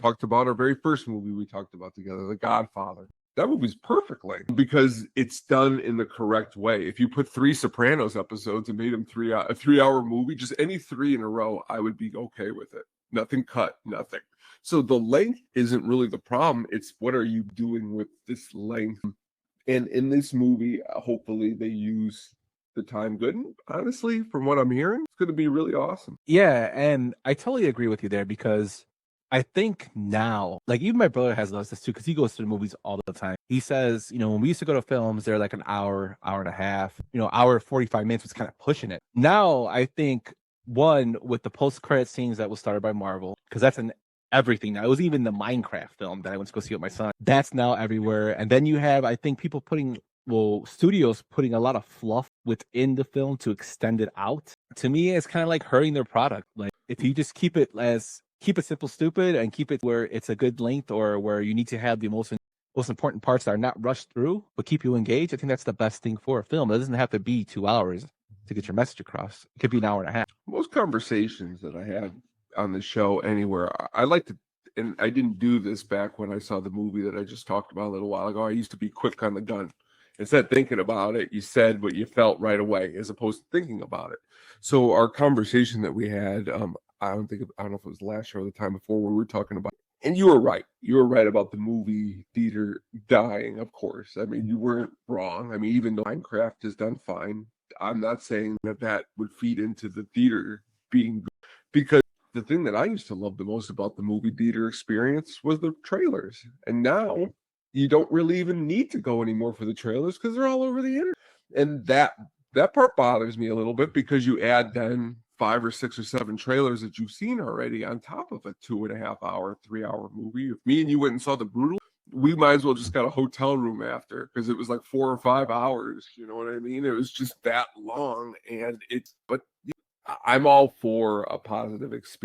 talked about our very first movie we talked about together, The Godfather. That movie's perfect length because it's done in the correct way. If you put 3 Sopranos episodes and made them a 3-hour movie, just any 3 in a row, I would be okay with it. Nothing cut, nothing. So the length isn't really the problem. It's what are you doing with this length? And in this movie, hopefully they use the time good. And honestly, from what I'm hearing, it's going to be really awesome. Yeah, and I totally agree with you there because I think now, like even my brother has noticed this too, because he goes to the movies all the time. He says, when we used to go to films, they're like an hour, hour and a half, hour 45 minutes was kind of pushing it. Now I think one with the post-credit scenes that was started by Marvel, because that's an everything now. It was even the Minecraft film that I went to go see with my son. That's now everywhere. And then you have, I think, studios putting a lot of fluff within the film to extend it out. To me, it's kind of like hurting their product. Like if you just keep it simple, stupid, and keep it where it's a good length or where you need to have the most important parts that are not rushed through, but keep you engaged. I think that's the best thing for a film. It doesn't have to be 2 hours to get your message across. It could be an hour and a half. Most conversations that I had on the show anywhere, I like to, and I didn't do this back when I saw the movie that I just talked about a little while ago. I used to be quick on the gun. Instead of thinking about it, you said what you felt right away, as opposed to thinking about it. So our conversation that we had, I don't know if it was last year or the time before, where we were talking about, and you were right. You were right about the movie theater dying, of course. I mean, you weren't wrong. I mean, even though Minecraft is done fine, I'm not saying that would feed into the theater being good, because the thing that I used to love the most about the movie theater experience was the trailers. And now you don't really even need to go anymore for the trailers because they're all over the internet. And that part bothers me a little bit, because you add then 5 or 6 or 7 trailers that you've seen already on top of a 2.5 hour, 3-hour movie. If me and you went and saw The Brutal, we might as well just got a hotel room after, because it was like 4 or 5 hours. You know what I mean? It was just that long. But I'm all for a positive experience.